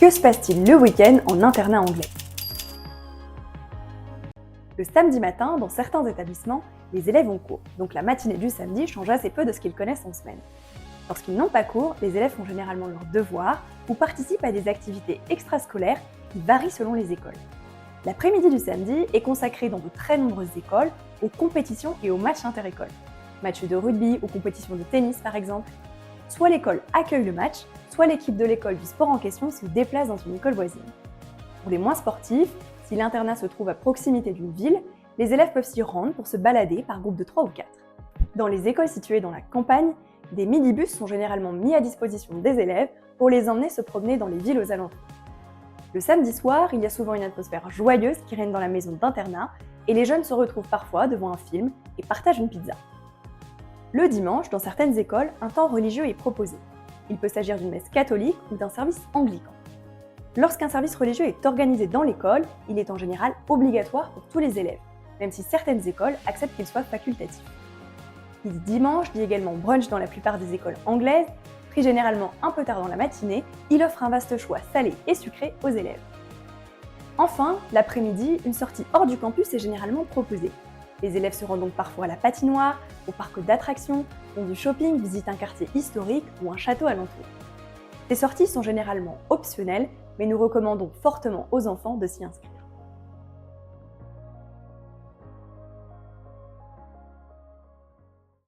Que se passe-t-il le week-end en internat anglais? Le samedi matin, dans certains établissements, les élèves ont cours, donc la matinée du samedi change assez peu de ce qu'ils connaissent en semaine. Lorsqu'ils n'ont pas cours, les élèves font généralement leurs devoirs ou participent à des activités extrascolaires qui varient selon les écoles. L'après-midi du samedi est consacré dans de très nombreuses écoles aux compétitions et aux matchs inter-écoles. Matchs de rugby ou compétitions de tennis par exemple. Soit l'école accueille le match, soit l'équipe de l'école du sport en question se déplace dans une école voisine. Pour les moins sportifs, si l'internat se trouve à proximité d'une ville, les élèves peuvent s'y rendre pour se balader par groupe de 3 ou 4. Dans les écoles situées dans la campagne, des minibus sont généralement mis à disposition des élèves pour les emmener se promener dans les villes aux alentours. Le samedi soir, il y a souvent une atmosphère joyeuse qui règne dans la maison d'internat et les jeunes se retrouvent parfois devant un film et partagent une pizza. Le dimanche, dans certaines écoles, un temps religieux est proposé. Il peut s'agir d'une messe catholique ou d'un service anglican. Lorsqu'un service religieux est organisé dans l'école, il est en général obligatoire pour tous les élèves, même si certaines écoles acceptent qu'il soit facultatif. Qui dit dimanche dit également brunch dans la plupart des écoles anglaises, pris généralement un peu tard dans la matinée, il offre un vaste choix salé et sucré aux élèves. Enfin, l'après-midi, une sortie hors du campus est généralement proposée. Les élèves se rendent donc parfois à la patinoire, au parc d'attractions, font du shopping, visitent un quartier historique ou un château alentour. Ces sorties sont généralement optionnelles, mais nous recommandons fortement aux enfants de s'y inscrire.